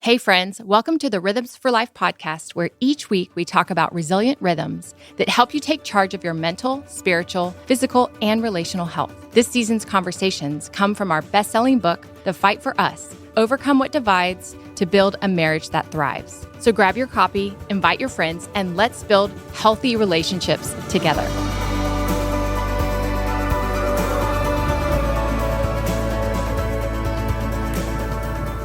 Hey friends, welcome to the Rhythms for Life podcast, where each week we talk about resilient rhythms that help you take charge of your mental, spiritual, physical, and relational health. This season's conversations come from our best-selling book, The Fight for Us: Overcome What Divides to Build a Marriage That Thrives. So grab your copy, invite your friends, and let's build healthy relationships together.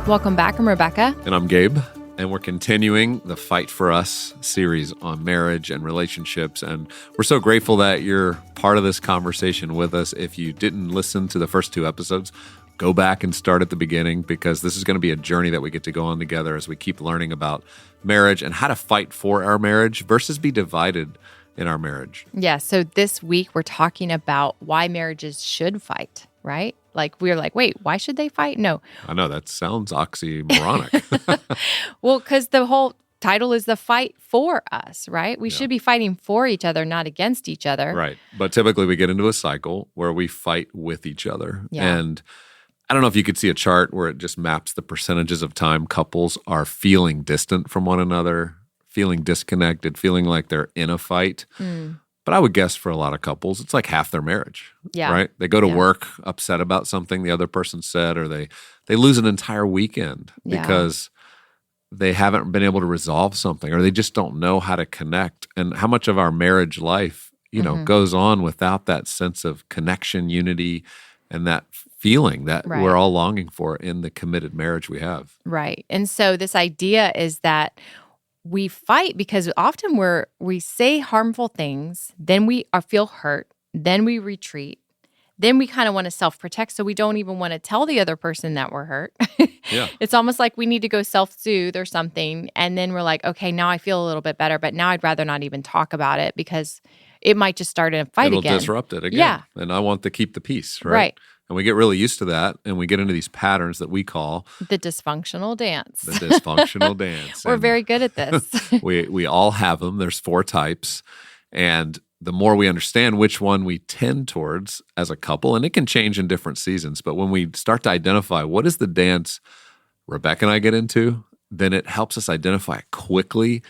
Welcome back. I'm Rebekah. And I'm Gabe. And we're continuing the Fight for Us series on marriage and relationships. And we're so grateful that you're part of this conversation with us. If you didn't listen to the first two episodes, go back and start at the beginning, because this is going to be a journey that we get to go on together as we keep learning about marriage and how to fight for our marriage versus be divided in our marriage. Yeah. So this week we're talking about why marriages should fight, right? Like, we're like, wait, why should they fight? No. I know, that sounds oxymoronic. Well, because the whole title is The Fight for Us, right? We should be fighting for each other, not against each other. Right. But typically we get into a cycle where we fight with each other. Yeah. And I don't know if you could see a chart where it just maps the percentages of time couples are feeling distant from one another, feeling disconnected, feeling like they're in a fight. But I would guess for a lot of couples, it's like half their marriage, right? They go to work upset about something the other person said, or they lose an entire weekend because they haven't been able to resolve something, or they just don't know how to connect. And how much of our marriage life, goes on without that sense of connection, unity, and that feeling that we're all longing for in the committed marriage we have. Right. And so this idea is that we fight because often we say harmful things, then we feel hurt, then we retreat, then we kind of want to self-protect, so we don't even want to tell the other person that we're hurt. It's almost like we need to go self-soothe or something, and then we're like, okay, now I feel a little bit better, but now I'd rather not even talk about it because it might just start a fight again. It'll disrupt it again. Yeah. And I want to keep the peace, right? Right. And we get really used to that, and we get into these patterns that we call the dysfunctional dance. The dysfunctional dance. We're very good at this. we all have them. There's 4 types. And the more we understand which one we tend towards as a couple, and it can change in different seasons, but when we start to identify what is the dance Rebekah and I get into, then it helps us identify it quickly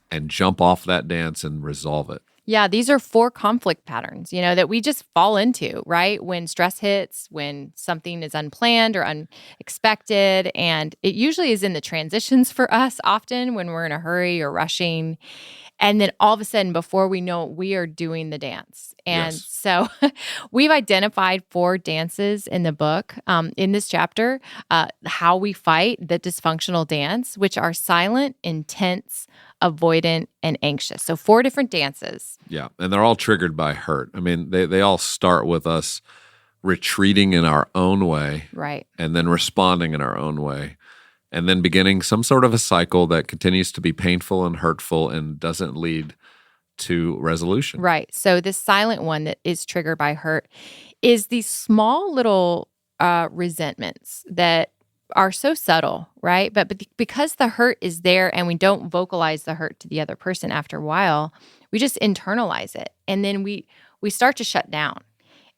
and jump off that dance and resolve it. Yeah, these are 4 conflict patterns, that we just fall into, right? When stress hits, when something is unplanned or unexpected. And it usually is in the transitions for us often when we're in a hurry or rushing. And then all of a sudden, before we know it, we are doing the dance. And so we've identified 4 dances in the book, in this chapter, how we fight the dysfunctional dance, which are silent, intense, avoidant, and anxious. So 4 different dances. Yeah, and they're all triggered by hurt. I mean, they all start with us retreating in our own way. Right. And then responding in our own way. And then beginning some sort of a cycle that continues to be painful and hurtful and doesn't lead to resolution. Right. So this silent one that is triggered by hurt is these small little resentments that are so subtle, right? But because the hurt is there and we don't vocalize the hurt to the other person after a while, we just internalize it. And then we start to shut down.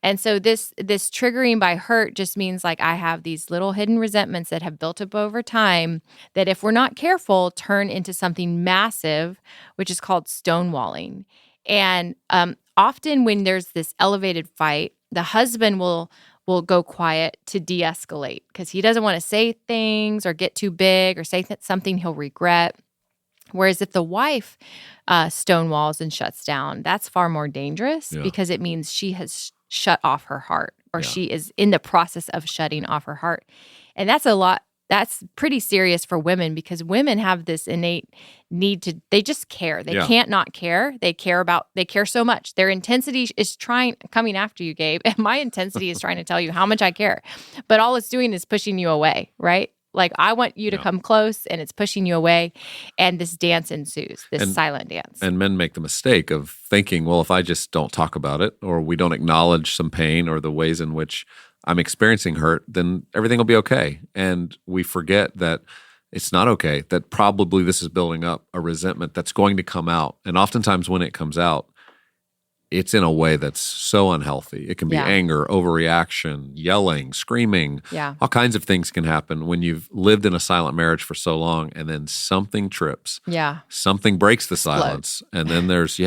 And so this triggering by hurt just means like I have these little hidden resentments that have built up over time that if we're not careful, turn into something massive, which is called stonewalling. And often when there's this elevated fight, the husband will go quiet to de-escalate because he doesn't want to say things or get too big or say something he'll regret. Whereas if the wife stonewalls and shuts down, that's far more dangerous because it means she has shut off her heart or she is in the process of shutting off her heart. And that's pretty serious for women because women have this innate need to, they just care. They can't not care. They care so much. Their intensity is coming after you, Gabe. And my intensity is trying to tell you how much I care. But all it's doing is pushing you away, right? Like I want you to come close and it's pushing you away. And this dance ensues, this silent dance. And men make the mistake of thinking, well, if I just don't talk about it or we don't acknowledge some pain or the ways in which I'm experiencing hurt, then everything will be okay. And we forget that it's not okay, that probably this is building up a resentment that's going to come out. And oftentimes when it comes out, it's in a way that's so unhealthy. It can be Yeah. anger, overreaction, yelling, screaming. Yeah. All kinds of things can happen when you've lived in a silent marriage for so long and then something trips. Yeah. Something breaks the Explodes. silence. And then there's,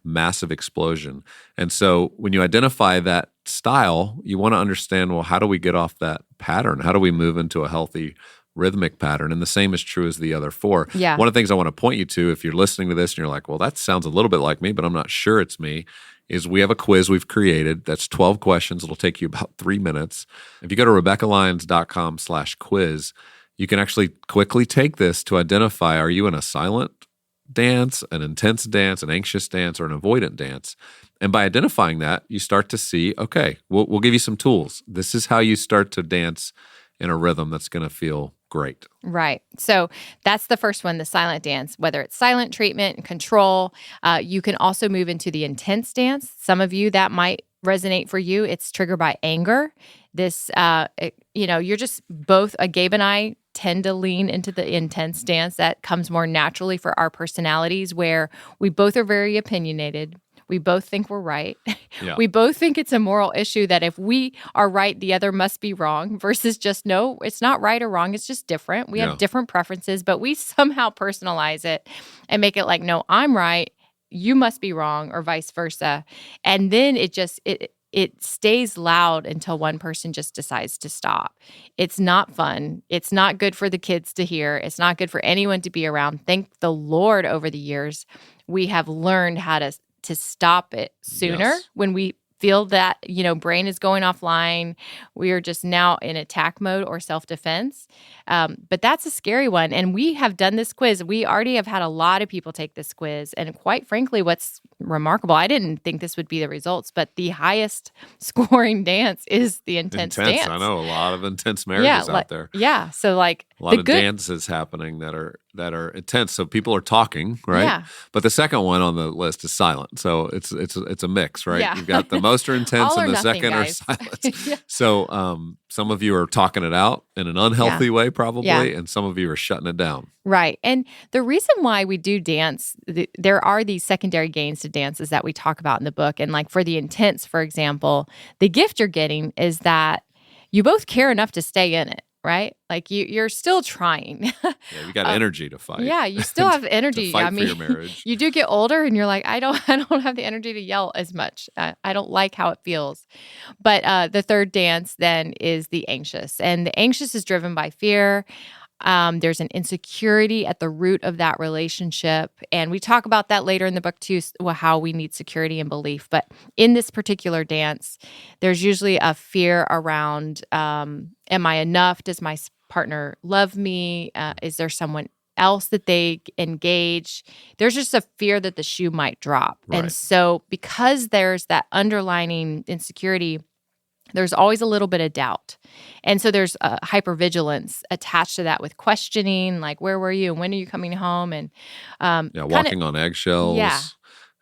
massive explosion. And so when you identify that style, you want to understand, well, how do we get off that pattern? How do we move into a healthy rhythmic pattern? And the same is true as the other four. Yeah. One of the things I want to point you to, if you're listening to this and you're like, well, that sounds a little bit like me, but I'm not sure it's me, is we have a quiz we've created that's 12 questions. It'll take you about 3 minutes. If you go to RebekahLyons.com/quiz, you can actually quickly take this to identify, are you in a silent dance, an intense dance, an anxious dance, or an avoidant dance? And by identifying that, you start to see, okay, we'll give you some tools. This is how you start to dance in a rhythm that's going to feel great. Right. So that's the first one, the silent dance, whether it's silent treatment and control. You can also move into the intense dance. Some of you, that might resonate for you. It's triggered by anger. This, you're just both, Gabe and I tend to lean into the intense dance. That comes more naturally for our personalities, where we both are very opinionated. We both think we're right. Yeah. We both think it's a moral issue that if we are right, the other must be wrong, versus just, no, it's not right or wrong. It's just different. We have different preferences, but we somehow personalize it and make it like, no, I'm right, you must be wrong, or vice versa. And then it stays loud until one person just decides to stop. It's not fun. It's not good for the kids to hear. It's not good for anyone to be around. Thank the Lord, over the years, we have learned how to stop it sooner when we feel that, brain is going offline. We are just now in attack mode or self-defense. But that's a scary one. And we have done this quiz. We already have had a lot of people take this quiz. And quite frankly, what's remarkable, I didn't think this would be the results, but the highest scoring dance is the intense dance. I know a lot of intense marriages out there. Yeah. So like a lot of dances happening that are intense. So people are talking, right? Yeah. But the second one on the list is silent. So it's a mix, right? Yeah. You've got the most are intense and the nothing, second guys. are silent. So some of you are talking it out in an unhealthy way, probably, and some of you are shutting it down. Right. And the reason why we do dance, there are these secondary gains to dances that we talk about in the book. And like for the intense, for example, the gift you're getting is that you both care enough to stay in it, right? Like you're still trying. Yeah, you got energy to fight. Yeah, you still have energy. to fight for your marriage. You do get older and you're like, I don't have the energy to yell as much. I don't like how it feels. But the third dance then is the anxious. And the anxious is driven by fear. There's an insecurity at the root of that relationship. And we talk about that later in the book too, how we need security and belief. But in this particular dance, there's usually a fear around, am I enough? Does my partner love me? Is there someone else that they engage? There's just a fear that the shoe might drop. Right. And so because there's that underlining insecurity, there's always a little bit of doubt. And so there's hypervigilance attached to that, with questioning, like, where were you and when are you coming home? And walking on eggshells. Yeah.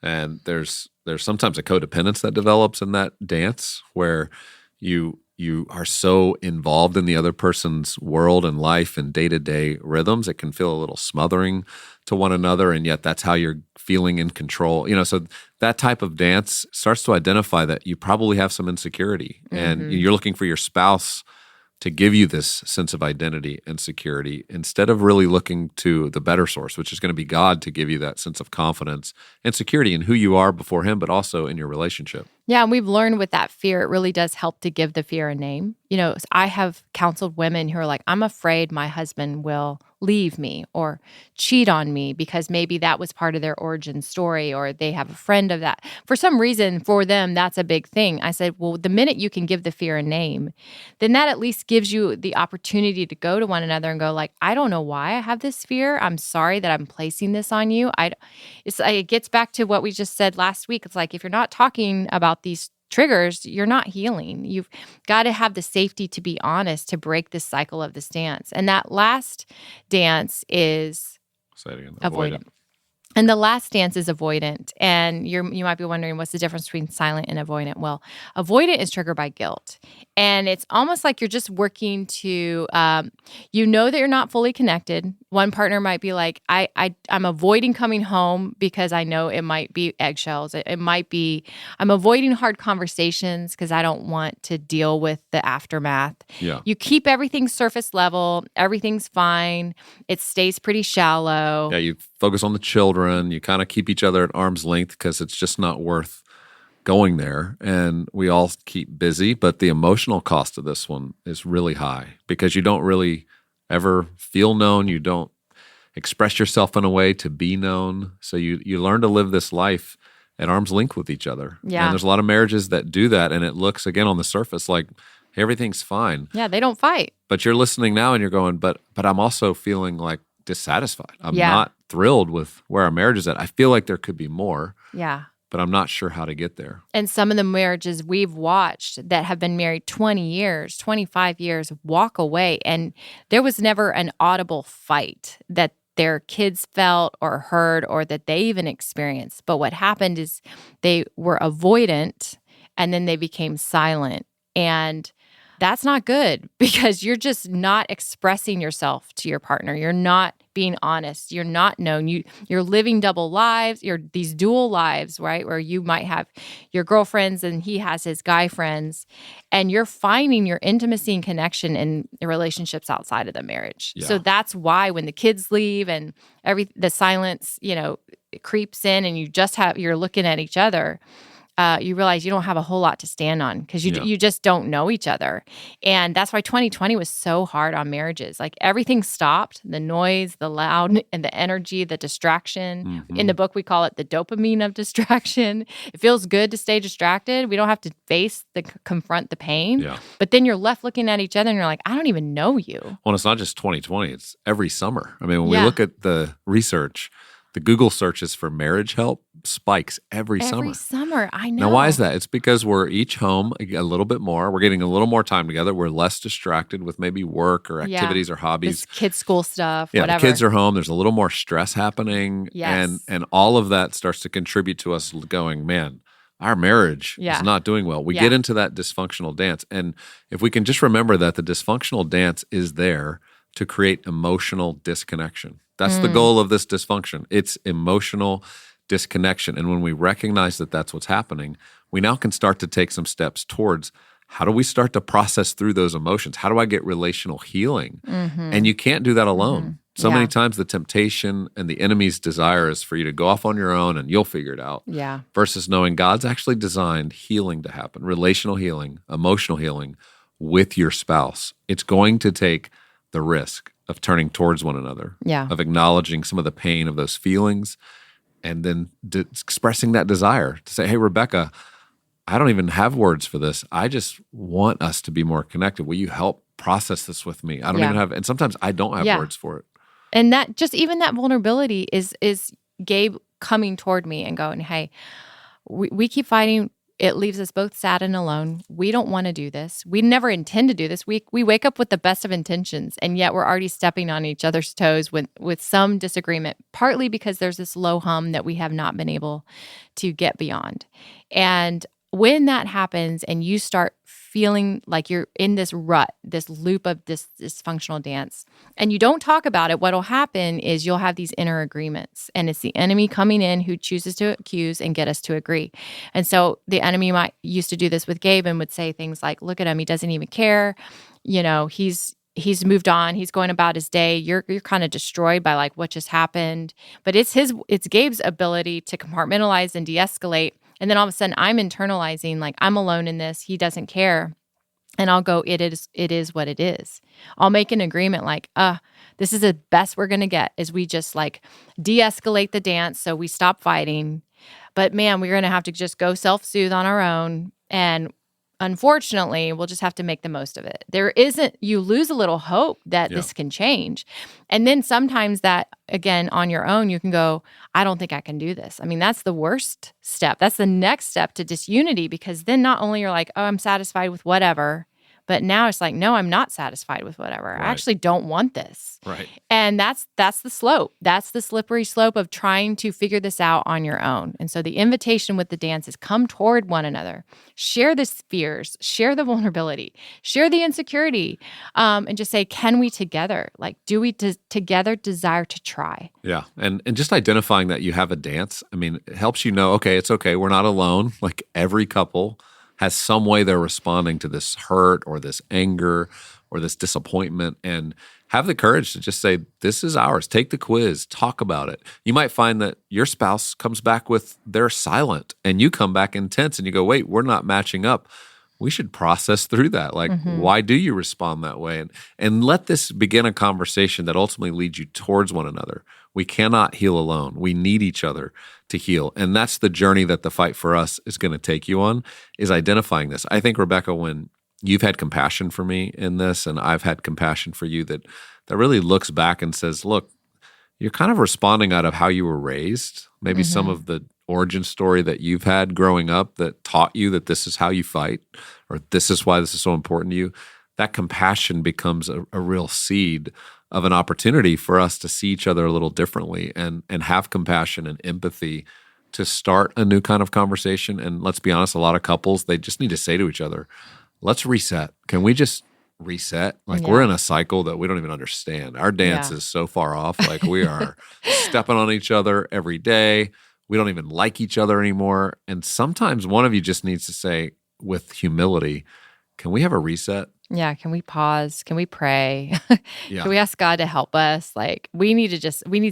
And there's sometimes a codependence that develops in that dance where you are so involved in the other person's world and life and day-to-day rhythms, it can feel a little smothering to one another, and yet that's how you're feeling in control. So that type of dance starts to identify that you probably have some insecurity, and you're looking for your spouse to give you this sense of identity and security, instead of really looking to the better source, which is going to be God, to give you that sense of confidence and security in who you are before Him, but also in your relationship. Yeah, and we've learned with that fear, it really does help to give the fear a name. I have counseled women who are like, I'm afraid my husband will leave me or cheat on me, because maybe that was part of their origin story, or they have a friend of that. For some reason, for them, that's a big thing. I said, well, the minute you can give the fear a name, then that at least gives you the opportunity to go to one another and go like, I don't know why I have this fear. I'm sorry that I'm placing this on you. It gets back to what we just said last week. It's like, if you're not talking about these triggers, you're not healing. You've got to have the safety to be honest, to break this cycle of this dance. And that last dance is avoidant. And the last dance is avoidant. And you might be wondering, what's the difference between silent and avoidant? Well, avoidant is triggered by guilt. And it's almost like you're just working to, you know that you're not fully connected. One partner might be like, I'm avoiding coming home because I know it might be eggshells. It might be, I'm avoiding hard conversations because I don't want to deal with the aftermath. Yeah. You keep everything surface level. Everything's fine. It stays pretty shallow. Yeah, you focus on the children. You kind of keep each other at arm's length because it's just not worth going there. And we all keep busy, but the emotional cost of this one is really high because you don't really ever feel known. You don't express yourself in a way to be known. So you learn to live this life at arm's length with each other. Yeah. And there's a lot of marriages that do that, and it looks, again, on the surface like everything's fine. Yeah, they don't fight. But you're listening now and you're going, but I'm also feeling like dissatisfied. I'm Yeah. not thrilled with where our marriage is at. I feel like there could be more, Yeah. but I'm not sure how to get there. And some of the marriages we've watched that have been married 20 years, 25 years, walk away. And there was never an audible fight that their kids felt or heard or that they even experienced. But what happened is they were avoidant and then they became silent. And that's not good because you're just not expressing yourself to your partner. You're not being honest. You're not known. You're living double lives. You're these dual lives, right? Where you might have your girlfriends and he has his guy friends, and you're finding your intimacy and connection in the relationships outside of the marriage. Yeah. So that's why when the kids leave and the silence, it creeps in, and you're looking at each other. You realize you don't have a whole lot to stand on because you just don't know each other. And that's why 2020 was so hard on marriages. Like everything stopped, the noise, the loud, and the energy, the distraction. Mm-hmm. In the book, we call it the dopamine of distraction. It feels good to stay distracted. We don't have to confront the pain. Yeah. But then you're left looking at each other and you're like, I don't even know you. Well, it's not just 2020. It's every summer. I mean, when we Yeah. look at the research, the Google searches for marriage help spikes every summer. Every summer, I know. Now, why is that? It's because we're each home a little bit more. We're getting a little more time together. We're less distracted with maybe work or activities or hobbies. This kids' school stuff, Yeah, whatever. the kids are home. There's a little more stress happening. Yes. And all of that starts to contribute to us going, man, our marriage is not doing well. We get into that dysfunctional dance. And if we can just remember that the dysfunctional dance is there to create emotional disconnection. That's the goal of this dysfunction. It's emotional disconnection. And when we recognize that that's what's happening, we now can start to take some steps towards how do we start to process through those emotions? How do I get relational healing? Mm-hmm. And you can't do that alone. Mm-hmm. So many times the temptation and the enemy's desire is for you to go off on your own and you'll figure it out. Yeah. Versus knowing God's actually designed healing to happen, relational healing, emotional healing with your spouse. It's going to take the risk of turning towards one another, of acknowledging some of the pain of those feelings, and then expressing that desire to say, hey, Rebekah, I don't even have words for this. I just want us to be more connected. Will you help process this with me? I don't even have, and sometimes I don't have words for it. And that just even that vulnerability is Gabe coming toward me and going, hey, we keep fighting. It leaves us both sad and alone. We don't want to do this. We never intend to do this. We wake up with the best of intentions, and yet we're already stepping on each other's toes with some disagreement, partly because there's this low hum that we have not been able to get beyond. And when that happens and you start feeling like you're in this rut, this loop of this dysfunctional dance, and you don't talk about it, what'll happen is you'll have these inner agreements, and it's the enemy coming in who chooses to accuse and get us to agree. And so the enemy used to do this with Gabe and would say things like, look at him, he doesn't even care. He's moved on. He's going about his day. You're kind of destroyed by like what just happened. But it's Gabe's ability to compartmentalize and de-escalate. And then all of a sudden I'm internalizing like I'm alone in this. He doesn't care. And I'll go, it is what it is. I'll make an agreement like, this is the best we're going to get is we just like de-escalate the dance so we stop fighting. But man, we're going to have to just go self-soothe on our own. And unfortunately, we'll just have to make the most of it. You lose a little hope that this can change. And then sometimes that, again, on your own, you can go, I don't think I can do this. I mean, that's the worst step. That's the next step to disunity, because then not only you're like, oh, I'm satisfied with whatever, But now it's like, no, I'm not satisfied with whatever. I Right. actually don't want this. Right. And that's the slope. That's the slippery slope of trying to figure this out on your own. And so the invitation with the dance is come toward one another, share the fears, share the vulnerability, share the insecurity, and just say, can we together? Like, do we together desire to try? Yeah. And just identifying that you have a dance, I mean, it helps you know, okay, it's okay. We're not alone. Like every couple has some way they're responding to this hurt or this anger or this disappointment, and have the courage to just say, this is ours. Take the quiz, talk about it. You might find that your spouse comes back with they're silent and you come back intense and you go, wait, we're not matching up. We should process through that. Like, why do you respond that way? And let this begin a conversation that ultimately leads you towards one another. We cannot heal alone. We need each other to heal. And that's the journey that the Fight for Us is going to take you on, is identifying this. I think, Rebekah, when you've had compassion for me in this and I've had compassion for you, that really looks back and says, look, you're kind of responding out of how you were raised, maybe some of the origin story that you've had growing up that taught you that this is how you fight, or this is why this is so important to you. That compassion becomes a real seed of an opportunity for us to see each other a little differently and have compassion and empathy to start a new kind of conversation. And let's be honest, a lot of couples, they just need to say to each other, let's reset. Can we just reset? Like we're in a cycle that we don't even understand. Our dance is so far off. Like we are stepping on each other every day. We don't even like each other anymore. And sometimes one of you just needs to say with humility, can we have a reset? Yeah. Can we pause? Can we pray? Yeah. Can we ask God to help us? Like we need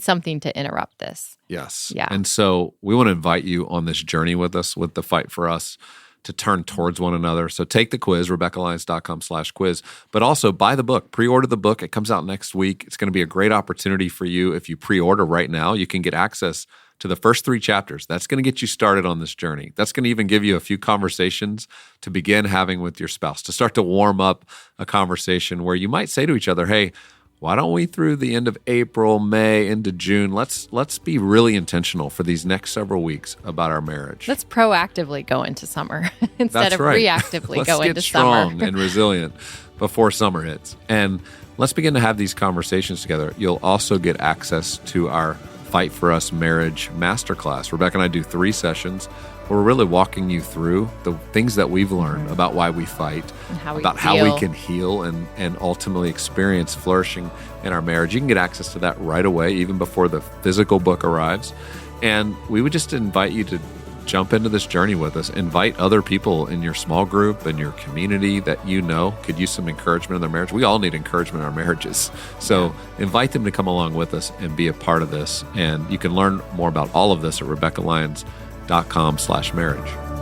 something to interrupt this. Yes. Yeah. And so we want to invite you on this journey with us, with the Fight for Us, to turn towards one another. So take the quiz, RebekahLyons.com/quiz, but also buy the book, pre-order the book. It comes out next week. It's going to be a great opportunity for you. If you pre-order right now, you can get access to the first 3 chapters. That's going to get you started on this journey. That's going to even give you a few conversations to begin having with your spouse, to start to warm up a conversation where you might say to each other, hey, why don't we, through the end of April, May, into June, let's be really intentional for these next several weeks about our marriage. Let's proactively go into summer instead of reactively go into summer. Let's get strong and resilient before summer hits. And let's begin to have these conversations together. You'll also get access to our Fight for Us Marriage Masterclass. Rebekah and I do 3 sessions where we're really walking you through the things that we've learned about why we fight, and how we can heal and ultimately experience flourishing in our marriage. You can get access to that right away, even before the physical book arrives. And we would just invite you to jump into this journey with us. Invite other people in your small group, in your community that you know could use some encouragement in their marriage. We all need encouragement in our marriages. So invite them to come along with us and be a part of this. And you can learn more about all of this at RebekahLyons.com/marriage.